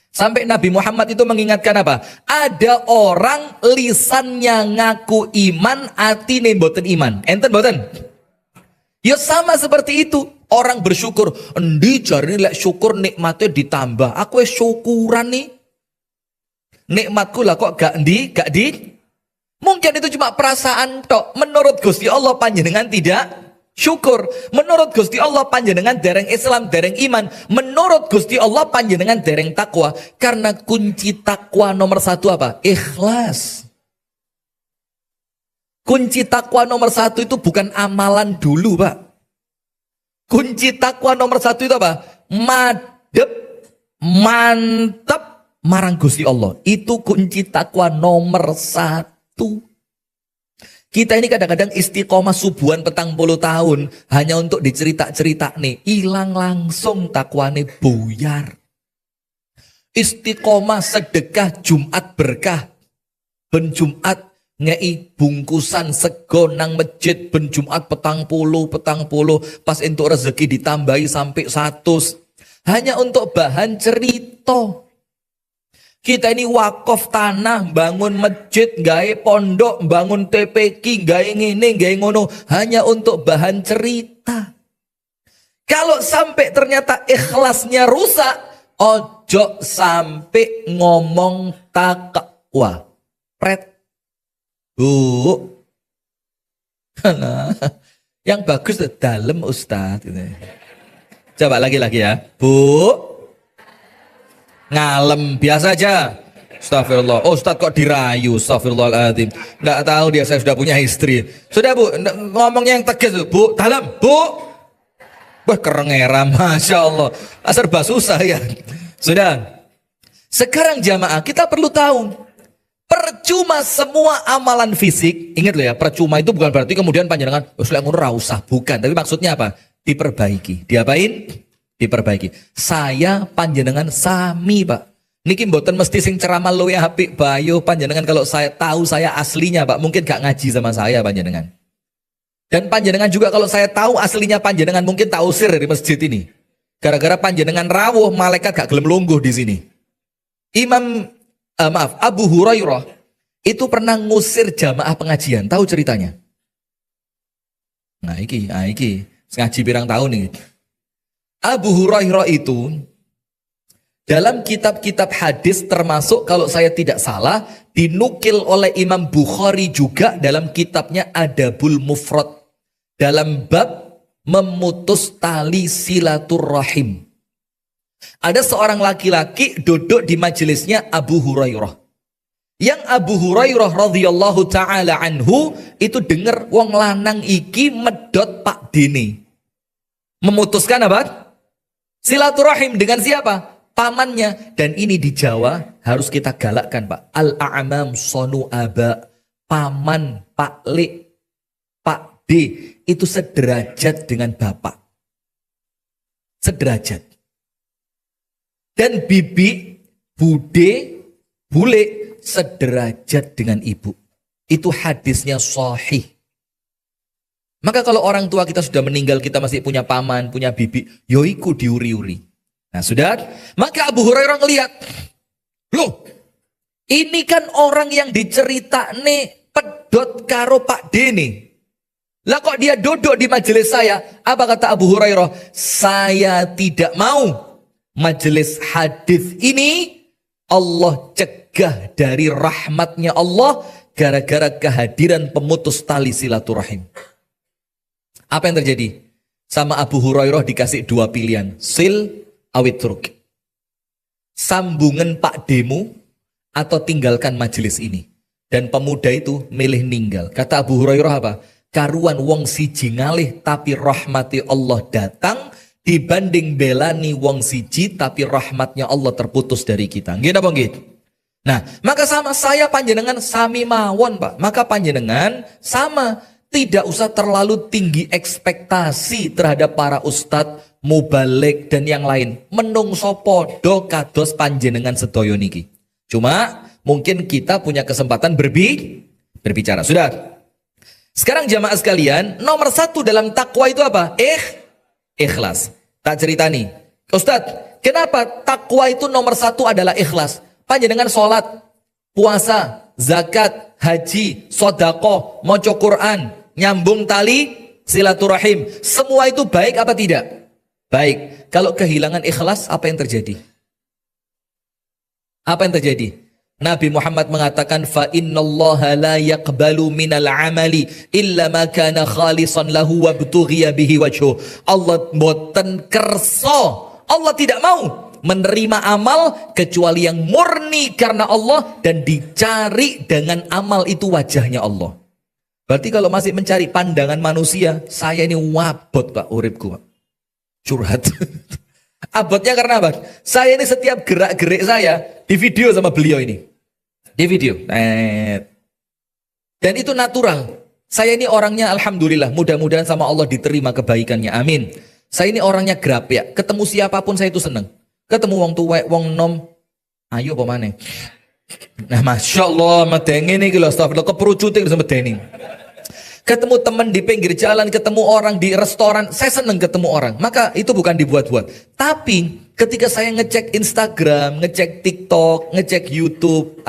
Sampai Nabi Muhammad itu mengingatkan apa? Ada orang lisannya ngaku iman, atine mboten iman. Enten mboten? Ya sama seperti itu. Orang bersyukur, endi jarine lek syukur nikmatnya ditambah. Aku syukuran nih. Nikmatku lah kok gak di mungkin itu cuma perasaan tok. Menurut Gusti Allah panjenengan tidak syukur. Menurut Gusti Allah panjenengan dereng Islam, dereng iman. Menurut Gusti Allah panjenengan dereng takwa. Karena kunci takwa nomor 1 apa? Ikhlas. Kunci takwa nomor 1 itu bukan amalan dulu, Pak. Kunci takwa nomor 1 itu apa? Madep, mantep marang Gusti Allah. Itu kunci takwa nomor 1. Kita ini kadang-kadang istiqomah subuhan 40 tahun hanya untuk dicerita-cerita nih, hilang langsung takwane buyar. Istiqomah sedekah Jumat berkah, ben Jumat ngei bungkusan sego nang masjid, ben Jumat petang puluh, pas entuk rezeki ditambahi sampai 100, hanya untuk bahan cerita. Kita ini wakaf tanah, bangun masjid, gawe pondok, bangun TPQ, gawe ngene, gawe ngono, hanya untuk bahan cerita. Kalau sampai ternyata ikhlasnya rusak, ojo sampai ngomong takwa. Pret. Bu. Yang bagus dalam Ustadz. Coba lagi ya. Bu. Ngalem biasa aja. Astagfirullah. Oh, Ustadz kok dirayu? Astagfirullahaladzim. Nggak tahu dia, saya sudah punya istri. Sudah Bu, ngomongnya yang tegas Bu. Dalam Bu. Wah kerengeram, Masya Allah. Serba susah ya. Sudah. Sekarang jamaah kita perlu tahu, percuma semua amalan fisik. Ingat loh ya, percuma itu bukan berarti kemudian panjenengan sudah ora usah, bukan. Tapi maksudnya apa? Diperbaiki. Diapain? Diperbaiki. Saya panjenengan sami, Pak. Niki mboten mesti sing ceramah luwe apik bayo panjenengan. Kalau saya tahu saya aslinya, Pak, mungkin gak ngaji sama saya panjenengan. Dan panjenengan juga kalau saya tahu aslinya panjenengan mungkin tak usir dari masjid ini. Gara-gara panjenengan rawuh, malaikat gak gelem lungguh di sini. Abu Hurairah itu pernah ngusir jamaah pengajian. Tahu ceritanya? Nah iki ngaji pirang tahun nih. Abu Hurairah itu dalam kitab-kitab hadis, termasuk kalau saya tidak salah dinukil oleh Imam Bukhari juga dalam kitabnya Adabul Mufrad, dalam bab memutus tali silaturrahim. Ada seorang laki-laki duduk di majelisnya Abu Hurairah. Yang Abu Hurairah radhiyallahu taala anhu itu dengar wong lanang iki medot Pak Dene. Memutuskan apa? Silaturahim dengan siapa? Pamannya. Dan ini di Jawa harus kita galakkan, Pak. Al-a'mam sonu aba. Paman, Pak Le, Pak D itu sederajat dengan bapak. Sederajat. Dan bibi, bude, bule sederajat dengan ibu. Itu hadisnya sahih. Maka kalau orang tua kita sudah meninggal, kita masih punya paman, punya bibi, yoiku diuri-uri. Nah sudah, maka Abu Hurairah ngelihat, loh, ini kan orang yang dicerita nih pedot karo Pak Dene. Lah kok dia duduk di majelis saya? Apa kata Abu Hurairah? Saya tidak mau majelis hadis ini Allah cegah dari rahmatnya Allah gara-gara kehadiran pemutus tali silaturahim. Apa yang terjadi? Sama Abu Hurairah dikasih dua pilihan, sil awit truk. Sambungan Pak Demu atau tinggalkan majelis ini. Dan pemuda itu milih ninggal. Kata Abu Hurairah apa? Karuan wong siji ngalih tapi rahmati Allah datang dibanding belani wong siji tapi rahmatnya Allah terputus dari kita. Nggih napa nggih? Nah, maka sama saya panjenengan sami mawon, Pak. Maka panjenengan sama tidak usah terlalu tinggi ekspektasi terhadap para ustadz, mubalik dan yang lain. Menungso podo kados panjenengan sedaya niki. Cuma mungkin kita punya kesempatan berbicara. Sudah. Sekarang jamaah sekalian, nomor satu dalam takwa itu apa? Ikhlas. Tak cerita nih. Ustadz, kenapa takwa itu nomor satu adalah ikhlas? Panjenengan sholat, puasa, zakat, haji, sodakoh, moco Quran, nyambung tali, silaturahim. Semua itu baik apa tidak? Baik. Kalau kehilangan ikhlas, apa yang terjadi? Apa yang terjadi? Nabi Muhammad mengatakan fa innallaha la yaqbalu minal amali illa ma kana khalisan lahu wa btughiya bihi wajhu. Allah boten kerso. Allah tidak mau menerima amal kecuali yang murni karena Allah dan dicari dengan amal itu wajahnya Allah. Berarti kalau masih mencari pandangan manusia, saya ini wabot Pak uripku Pak. Curhat. Abotnya karena apa? Saya ini setiap gerak-gerik saya di video sama beliau ini. Di video. Dan itu natural. Saya ini orangnya alhamdulillah. Mudah-mudahan sama Allah diterima kebaikannya. Amin. Saya ini orangnya gerap ya. Ketemu siapapun saya itu seneng. Ketemu wong tuwek, wong nom. Ayo pemane. Nah Masya Allah. Medeni ini gitu. Astagfirullah. Keperucutin sama medeni. Ketemu teman di pinggir jalan, ketemu orang di restoran, saya seneng ketemu orang. Maka itu bukan dibuat-buat. Tapi ketika saya ngecek Instagram, ngecek TikTok, ngecek YouTube,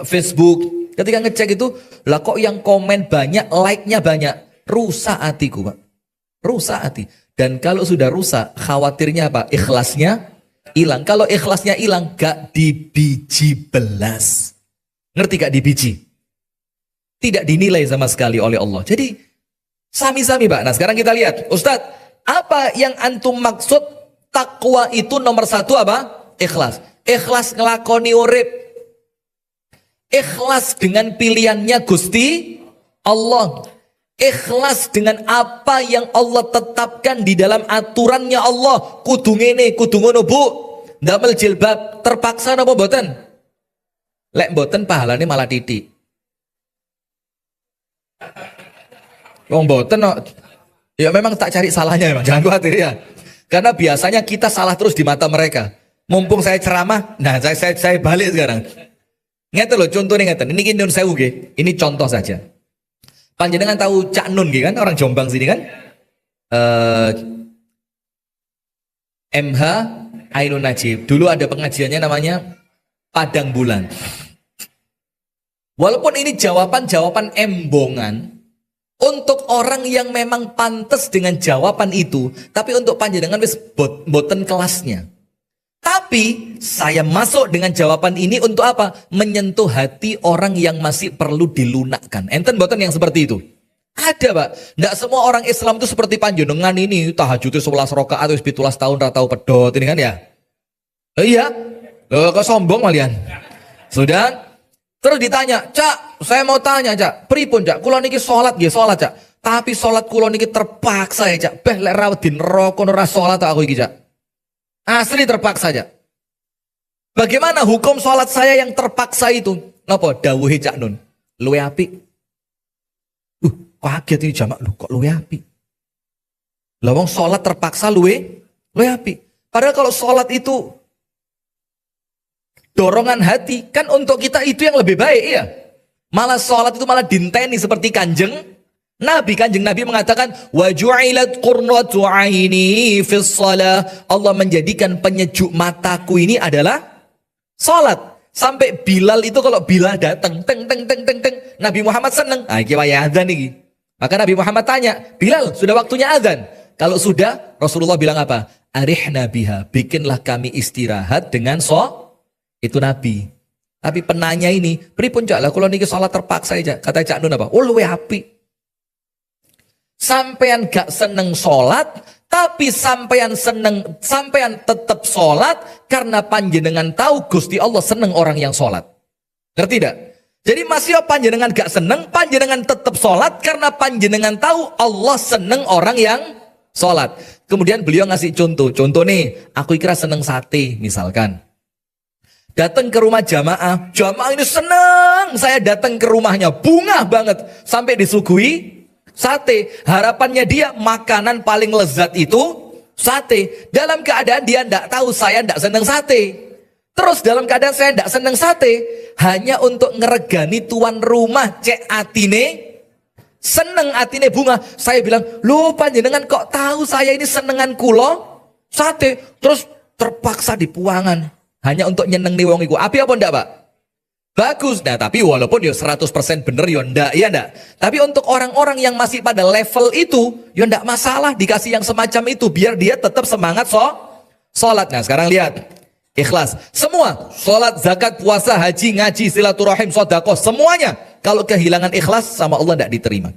Facebook, ketika ngecek itu, lah kok yang komen banyak, like-nya banyak, rusak hatiku, Pak. Rusak hati. Dan kalau sudah rusak, khawatirnya apa? Ikhlasnya hilang. Kalau ikhlasnya hilang, gak dibiji belas. Ngerti gak dibiji? Tidak dinilai sama sekali oleh Allah. Jadi sami-sami Pak. Nah sekarang kita lihat. Ustadz, apa yang antum maksud takwa itu nomor satu apa? Ikhlas. Ikhlas ngelakoni urip. Ikhlas dengan pilihannya Gusti Allah. Ikhlas dengan apa yang Allah tetapkan di dalam aturannya Allah. Kudu ngene, kudu ngono Bu. Ndamel jilbab. Terpaksa napa mboten? Lek mboten pahalane malah titik. Wong boten no. Ya memang tak cari salahnya memang, jangan khawatir ya. Karena biasanya kita salah terus di mata mereka. Mumpung saya ceramah, nah saya balik sekarang. Ngeten loh, contohnya ngeten. Ini Nun Sewu nggih. Ini contoh saja. Panjenengan tahu Cak Nun nggih kan, orang Jombang sini kan? MH Ainun Najib. Dulu ada pengajiannya namanya Padang Bulan. Walaupun ini jawaban-jawaban embongan untuk orang yang memang pantas dengan jawaban itu, tapi untuk panjenengan wis boten kelasnya. Tapi saya masuk dengan jawaban ini untuk apa? Menyentuh hati orang yang masih perlu dilunakkan. Enten boten yang seperti itu? Ada Pak. Nggak semua orang Islam itu seperti panjenengan ini tahajudnya 11 rakaat wis 17 tahun ra tau pedot ini kan ya. Iya. Loh kok sombong kalian? Sudah. Terus ditanya, Cak, saya mau tanya, Cak, pripun, Cak? Kula niki salat nggih, salat, Cak. Tapi salat kula niki terpaksa ya, Cak. Beh lek rawat di neraka ora salat aku iki, Cak. Asli terpaksa, Cak. Bagaimana hukum salat saya yang terpaksa itu? Napa dawuhe Cak Nun? Luwe apik. Kaget ini jamak lu kok luwe apik. Lah wong salat terpaksa luwe apik. Padahal kalau salat itu dorongan hati, kan untuk kita itu yang lebih baik ya. Malah sholat itu malah dinteni seperti kanjeng Nabi mengatakan wa ju'ilat qurratu aini fis shalah. Allah menjadikan penyejuk mataku ini adalah sholat. Sampai Bilal itu kalau Bilal datang, teng teng teng teng teng, Nabi Muhammad seneng. Ah, iki waya adzan iki. Maka Nabi Muhammad tanya, Bilal, sudah waktunya adzan? Kalau sudah, Rasulullah bilang apa? Arihna biha, bikinlah kami istirahat dengan itu Nabi. Tapi penanya ini, pripun cak lah, kalau niki sholat terpaksa aja. Kata Cak Nun apa? Oh luwe api. Sampean gak seneng sholat, tapi sampean tetap sholat karena panjenengan tahu Gusti Allah seneng orang yang sholat. Ngerti tidak? Jadi masih panjenengan gak seneng, panjenengan tetap sholat karena panjenengan tahu Allah seneng orang yang sholat. Kemudian beliau ngasih contoh. Contoh nih, aku kira seneng sate misalkan. Datang ke rumah jamaah ini seneng. Saya datang ke rumahnya, bunga banget. Sampai disuguhi sate. Harapannya dia makanan paling lezat itu sate. Dalam keadaan dia tidak tahu saya tidak seneng sate. Terus dalam keadaan saya tidak seneng sate, hanya untuk ngeregani tuan rumah cek atine seneng, atine bunga. Saya bilang, "Loh panjenengan kok tahu saya ini senengan kulo sate?" Terus terpaksa dipuangan hanya untuk nyeneng nih wong iku. Api apa ndak, Pak? Bagus. Nah, tapi walaupun ya 100% bener ya ndak, ya ndak. Tapi untuk orang-orang yang masih pada level itu, ya ndak masalah dikasih yang semacam itu biar dia tetap semangat sholat. Nah, sekarang lihat. Ikhlas. Semua. Sholat, zakat, puasa, haji, ngaji, silaturahim, sedekah, semuanya. Kalau kehilangan ikhlas sama Allah tidak diterima.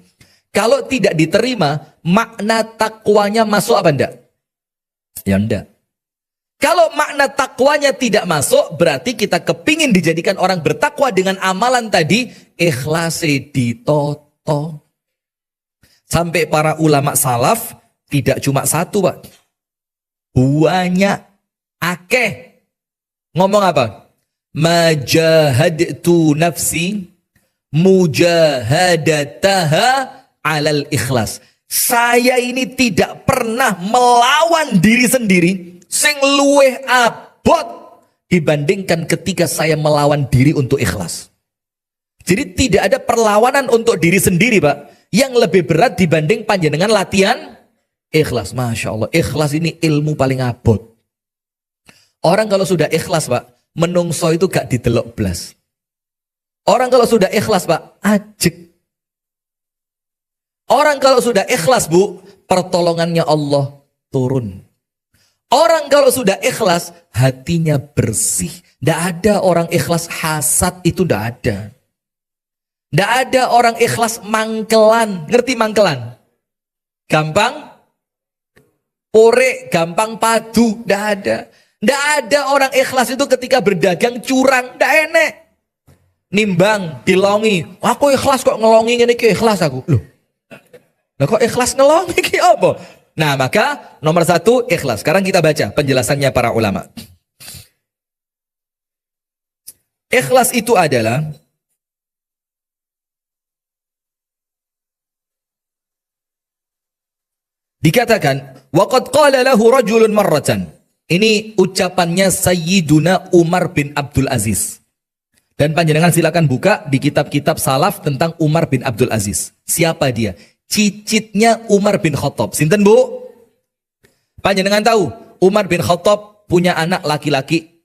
Kalau tidak diterima, makna takwanya masuk apa enggak? Ya enggak. Kalau makna takwanya tidak masuk, berarti kita kepingin dijadikan orang bertakwa dengan amalan tadi, ikhlase ditoto. Sampai para ulama salaf, tidak cuma satu, Pak. Banyak. Akeh. Ngomong apa? Majahadtu nafsi mujahadataha alal ikhlas. Saya ini tidak pernah melawan diri sendiri sing luweh abot dibandingkan ketika saya melawan diri untuk ikhlas. Jadi tidak ada perlawanan untuk diri sendiri, Pak, yang lebih berat dibanding panjenengan latihan ikhlas. Masya Allah, ikhlas ini ilmu paling abot. Orang kalau sudah ikhlas, Pak, menungso itu gak didelok blas. Orang kalau sudah ikhlas, Pak, ajek. Orang kalau sudah ikhlas, Bu, pertolongannya Allah turun. Orang kalau sudah ikhlas, hatinya bersih. Tidak ada orang ikhlas hasad, itu tidak ada. Tidak ada orang ikhlas mangkelan. Ngerti mangkelan? Gampang ore, gampang padu. Tidak ada. Tidak ada orang ikhlas itu ketika berdagang curang. Tidak enak. Nimbang, dilongi. Aku ikhlas kok ngelongi ini, ikhlas aku. Loh, lah kok ikhlas ngelongi ki apa? Nah, maka nomor satu ikhlas. Sekarang kita baca penjelasannya para ulama. Ikhlas itu adalah dikatakan waqad qala lahu rajulun marratan. Ini ucapannya Sayyiduna Umar bin Abdul Aziz. Dan panjenengan silakan buka di kitab-kitab salaf tentang Umar bin Abdul Aziz. Siapa dia? Cicitnya Umar bin Khattab. Sinten, Bu? Panjenengan tahu, Umar bin Khattab punya anak laki-laki.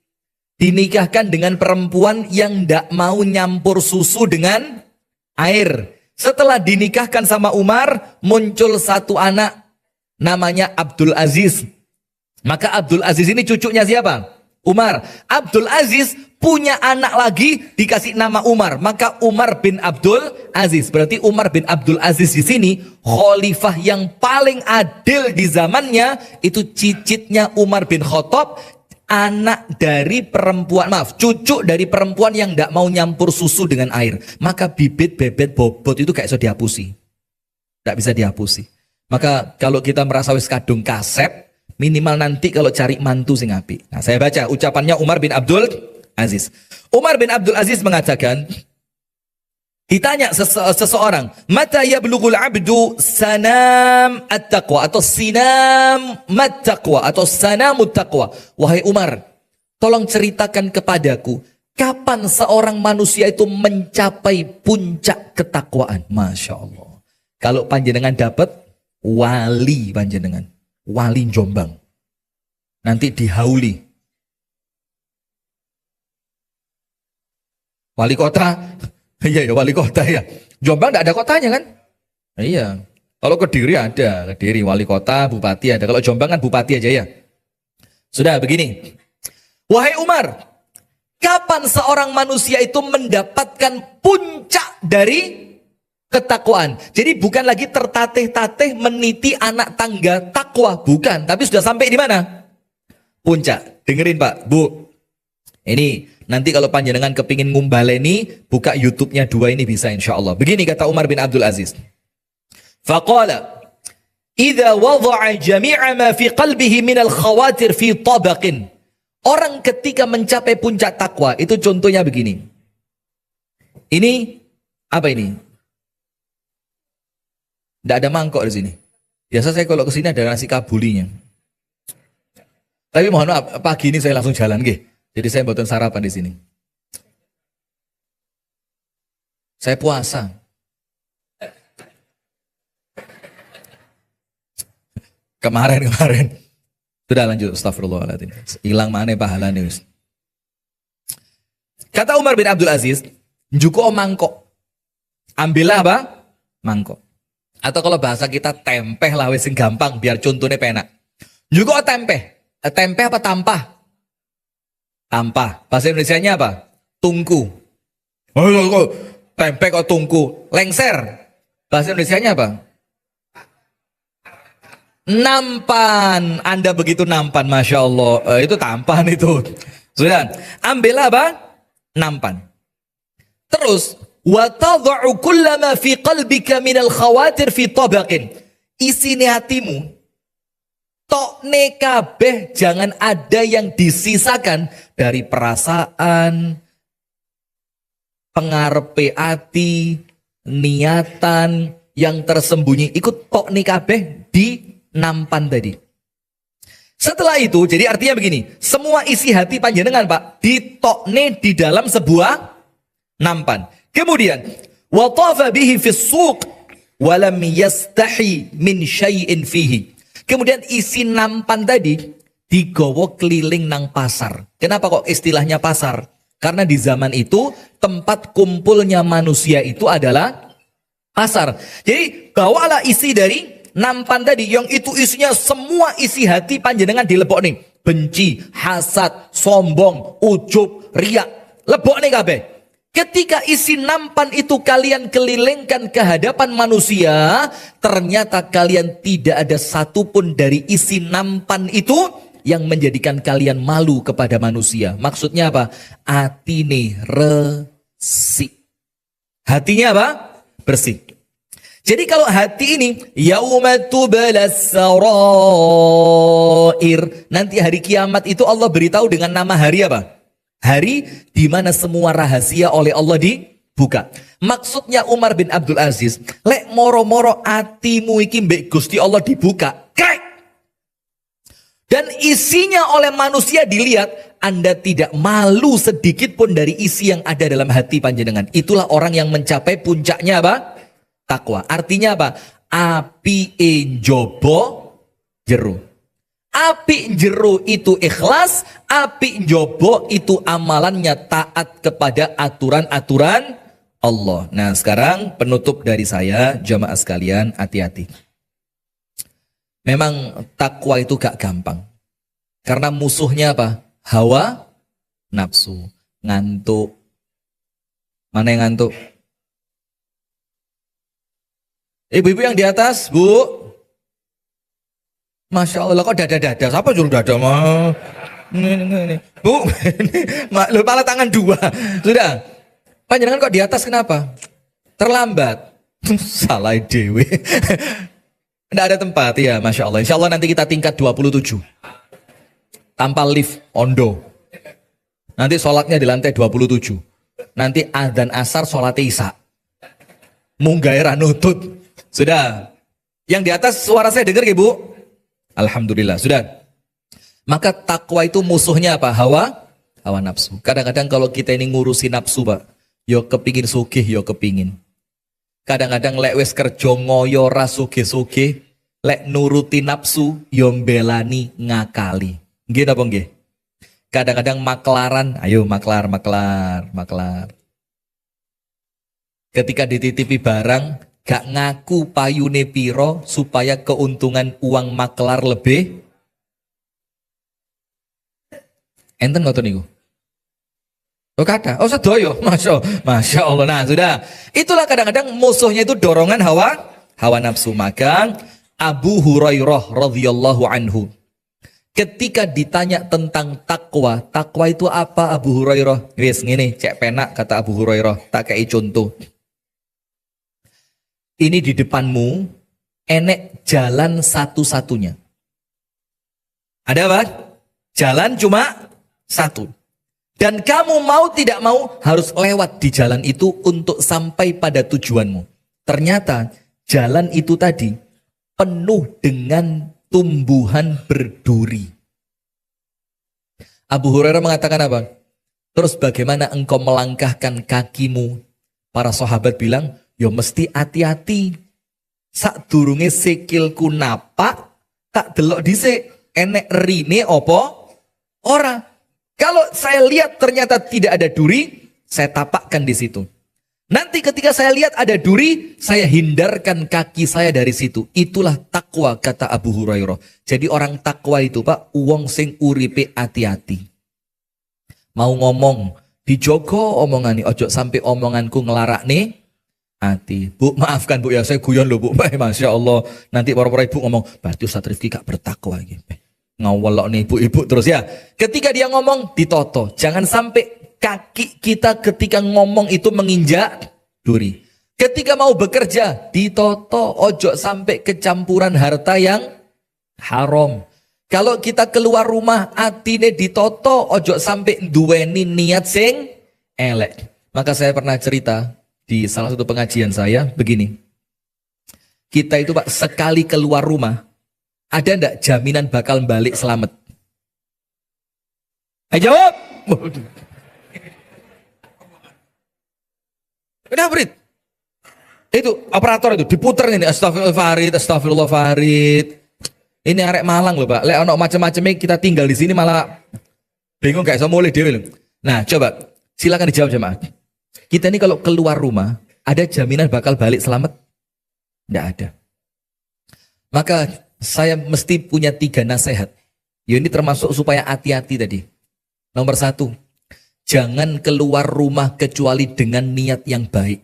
Dinikahkan dengan perempuan yang tidak mau nyampur susu dengan air. Setelah dinikahkan sama Umar, muncul satu anak namanya Abdul Aziz. Maka Abdul Aziz ini cucunya siapa? Umar. Abdul Aziz punya anak lagi dikasih nama Umar. Maka Umar bin Abdul Aziz. Berarti Umar bin Abdul Aziz di sini khalifah yang paling adil di zamannya. Itu cicitnya Umar bin Khattab. Anak dari perempuan, cucu dari perempuan yang tidak mau nyampur susu dengan air. Maka bibit, bebet, bobot itu kayak bisa dihapusi. Tidak bisa dihapusi. Maka kalau kita merasa wis kadung kasep, minimal nanti kalau cari mantu sing apik. Nah, saya baca ucapannya Umar bin Abdul Aziz. Umar bin Abdul Aziz mengatakan, ditanya seseorang, mata yablughul abdu sanam at-taqwa atau sinam mat-taqwa atau sanamut taqwa. Wahai Umar, tolong ceritakan kepadaku, kapan seorang manusia itu mencapai puncak ketakwaan? Masya Allah. Kalau panjenengan dapat wali panjenengan, wali Jombang, nanti dihauli. Wali kota. Iya ya, wali kota ya. Jombang enggak ada kotanya kan? Iya. Kalau Kediri ada, Kediri wali kota, bupati ada. Kalau Jombang kan bupati aja ya. Sudah begini. Wahai Umar, kapan seorang manusia itu mendapatkan puncak dari ketakwaan? Jadi bukan lagi tertatih-tatih meniti anak tangga takwa, bukan. Tapi sudah sampai di mana? Puncak. Dengerin Pak, Bu. Ini nanti kalau panjenengan kepingin ngumbaleni, buka YouTube-nya dua ini bisa insya Allah. Begini kata Umar bin Abdul Aziz. Faqala, idza wada'a jami'a ma fi qalbihi min al-khawatir fi tabaqin. Orang ketika mencapai puncak takwa, itu contohnya begini. Ini, apa ini? Tidak ada mangkok di sini. Biasa saya kalau ke sini ada nasi kabulinya. Tapi mohon maaf, pagi ini saya langsung jalan, nggih. Jadi saya buatin sarapan di sini. Saya puasa. Kemarin. Sudah lanjut, astagfirullahaladzim. Hilang mana pahalanya. Kata Umar bin Abdul Aziz, njuko mangkok. Ambillah apa? Mangkok. Atau kalau bahasa kita tempeh lah, wis gampang, biar contohnya penak. Njuko tempeh. Tempeh apa tampah? Tampah. Bahasa Indonesianya apa? Tungku. Oh, tempe kok tungku. Lengser. Bahasa Indonesianya apa? Nampan. Anda begitu nampan, Masya Allah. Itu tampan itu. Sudah. Ambil apa? Nampan. Terus. وَتَضَعُ كُلَّمَا فِي قَلْبِكَ مِنَ الْخَوَاتِرِ فِي طَبَقٍ. Isini hatimu. Tokne kabeh, jangan ada yang disisakan dari perasaan, pengarepe ati, niatan yang tersembunyi. Ikut tokne kabeh di nampan tadi. Setelah itu, jadi artinya begini, semua isi hati panjenengan Pak, ditokne di dalam sebuah nampan. Kemudian, wa tafa bihi fis suq wa lam yastahi min syai'in fihi. Kemudian isi nampan tadi digowo keliling nang pasar. Kenapa kok istilahnya pasar? Karena di zaman itu tempat kumpulnya manusia itu adalah pasar. Jadi bawalah isi dari nampan tadi yang itu isinya semua isi hati panjenengan dilebok nih. Benci, hasad, sombong, ujub, riak. Lebok nih kabeh. Ketika isi nampan itu kalian kelilingkan ke hadapan manusia, ternyata kalian tidak ada satupun dari isi nampan itu yang menjadikan kalian malu kepada manusia. Maksudnya apa? Atine resik. Hatinya apa? Bersih. Jadi kalau hati ini, yauma tubalas sarair, nanti hari kiamat itu Allah beritahu dengan nama hari apa? Hari di mana semua rahasia oleh Allah dibuka. Maksudnya Umar bin Abdul Aziz, lek moro-moro atimu iki mbek Gusti Allah dibuka, krek. Dan isinya oleh manusia dilihat, Anda tidak malu sedikit pun dari isi yang ada dalam hati panjenengan. Itulah orang yang mencapai puncaknya apa? Takwa. Artinya apa? Api enjobo jero. Api jero itu ikhlas, api jobo itu amalannya taat kepada aturan-aturan Allah. Nah sekarang penutup dari saya, jamaah sekalian, hati-hati. Memang takwa itu gak gampang. Karena musuhnya apa? Hawa, nafsu, ngantuk. Mana yang ngantuk? Ibu-ibu yang di atas, Bu. Masya Allah, kok dada-dada? Siapa jual dada mah? Ini. Bu, lu pala tangan dua. Sudah. Panjenengan kok di atas kenapa? Terlambat. Salah dewe. Tidak ada tempat ya, Masya Allah. Insya Allah nanti kita tingkat 27. Tanpa lift, ondo. Nanti sholatnya di lantai 27. Nanti adzan asar, sholat isya. Munggaira nutut. Sudah. Yang di atas suara saya dengar ya Bu? Alhamdulillah, sudah. Maka takwa itu musuhnya apa? Hawa nafsu. Kadang-kadang kalau kita ini ngurusi nafsu, Pak, yo kepingin sugih, yo kepingin. Kadang-kadang lek wis kerja ngoyo ra sugih-sugih, lek nuruti nafsu, yo mbelani ngakali. Nggih napa nggih? Kadang-kadang maklaran, ayo maklar. ketika dititipi barang gak ngaku payune piro supaya keuntungan uang maklar lebih. Enten ngoten niku. Oh kata, oh sedoyo, masya Allah. Nah sudah, itulah kadang-kadang musuhnya itu dorongan hawa nafsu. Maka Abu Hurairah radhiyallahu anhu, ketika ditanya tentang takwa, takwa itu apa Abu Hurairah? Wis ngene, cek penak kata Abu Hurairah, tak kei contoh. Ini di depanmu, enek jalan satu-satunya. Ada apa? Jalan cuma satu. Dan kamu mau tidak mau harus lewat di jalan itu untuk sampai pada tujuanmu. Ternyata jalan itu tadi penuh dengan tumbuhan berduri. Abu Hurairah mengatakan apa? Terus bagaimana engkau melangkahkan kakimu? Para sahabat bilang, yo mesti hati-hati. Sak durunge sikilku napak, tak delok dhisik enek rine opo ora. Kalau saya lihat ternyata tidak ada duri, saya tapakkan di situ. Nanti ketika saya lihat ada duri, saya hindarkan kaki saya dari situ. Itulah takwa kata Abu Hurairah. Jadi orang takwa itu Pak, wong sing uripe hati-hati. Mau ngomong, dijogo omongan nih, ojo sampai omonganku ngelarak nih hati. Bu, maafkan Bu ya, saya guyon loh Bu. Masya Allah. Nanti para ibu ngomong, berarti Ustaz Rifki gak bertakwa gitu. Ngawelok nih ibu-ibu terus ya. Ketika dia ngomong, ditoto. Jangan sampai kaki kita ketika ngomong itu menginjak duri. Ketika mau bekerja, ditoto. Ojo sampai kecampuran harta yang haram. Kalau kita keluar rumah, atine ditoto. Ojo sampai duweni niat sing elek. Maka saya pernah cerita di salah satu pengajian saya begini. Kita itu Pak sekali keluar rumah, ada ndak jaminan bakal balik selamat? Ayo jawab. Kenapa Farid? Itu operator itu diputer ini, astagfirullah Farid. Ini arek Malang loh Pak. Lek ono macam-macamnya kita tinggal di sini malah bingung gak iso mulih dhewe lho. Nah, coba silakan dijawab jemaah. Kita ini kalau keluar rumah, ada jaminan bakal balik selamat? Nggak ada. Maka saya mesti punya 3 nasihat. Ya ini termasuk supaya hati-hati tadi. Nomor 1, jangan keluar rumah kecuali dengan niat yang baik.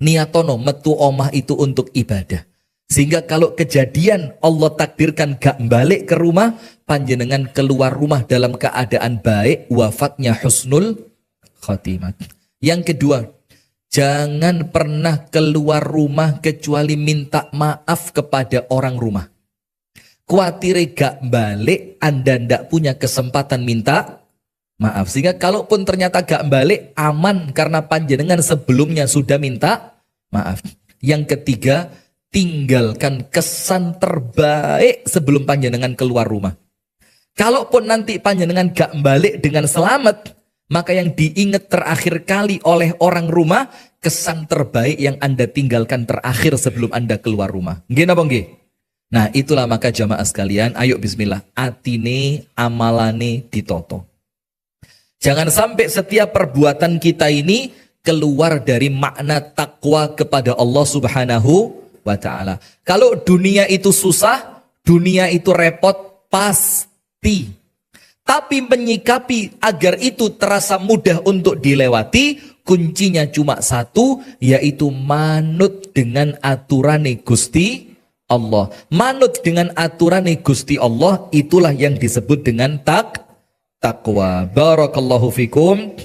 Niatono metu omah itu untuk ibadah. Sehingga kalau kejadian Allah takdirkan gak balik ke rumah, panjenengan keluar rumah dalam keadaan baik, wafatnya husnul khotimah. Yang kedua, jangan pernah keluar rumah kecuali minta maaf kepada orang rumah. Kuatir gak balik, Anda ndak punya kesempatan minta maaf. Sehingga kalaupun ternyata gak balik, aman karena panjenengan sebelumnya sudah minta maaf. Yang ketiga, tinggalkan kesan terbaik sebelum panjenengan keluar rumah. Kalaupun nanti panjenengan gak balik dengan selamat, maka yang diingat terakhir kali oleh orang rumah, kesan terbaik yang Anda tinggalkan terakhir sebelum Anda keluar rumah. Nggih napa nggih? Nah itulah maka jamaah sekalian, ayo bismillah, atine amalane ditoto. Jangan sampai setiap perbuatan kita ini keluar dari makna takwa kepada Allah Subhanahu wa ta'ala. Kalau dunia itu susah, dunia itu repot, pasti. Tapi menyikapi agar itu terasa mudah untuk dilewati, kuncinya cuma satu, yaitu manut dengan aturan Gusti Allah. Manut dengan aturan Gusti Allah, itulah yang disebut dengan takwa. Barakallahu fikum.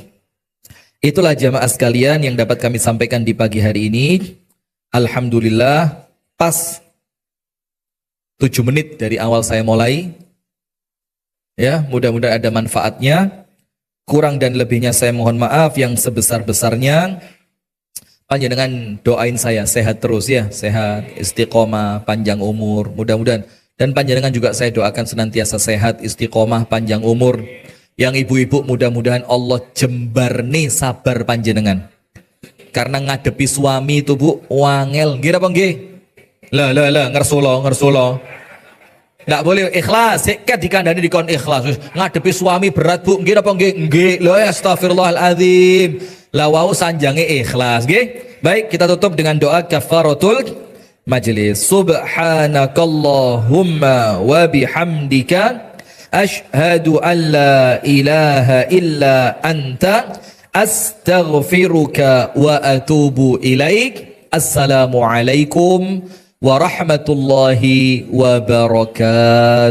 Itulah jamaah sekalian yang dapat kami sampaikan di pagi hari ini. Alhamdulillah, pas 7 menit dari awal saya mulai. Ya, mudah-mudahan ada manfaatnya. Kurang dan lebihnya saya mohon maaf yang sebesar-besarnya. Panjenengan doain saya sehat terus ya, sehat, istiqomah, panjang umur, mudah-mudahan. Dan panjenengan juga saya doakan senantiasa sehat, istiqomah, panjang umur. Yang ibu-ibu mudah-mudahan Allah jembarne sabar panjenengan. Karena ngadepi suami itu Bu, wangel. Nggih apa nggih? Lah ngersulo. Nggak boleh ikhlas, kan dikandani dikon ikhlas. Ngadepi suami berat Bu, nggih apa nggih? Nggih. Lho astagfirullahaladzim. Lah wau sanjange ikhlas, nggih. Baik, kita tutup dengan doa kafaratul majlis. Subhanakallahumma wa bihamdika asyhadu an la ilaha illa anta astaghfiruka wa atubu ilaik. Assalamualaikum warahmatullahi wabarakatuh.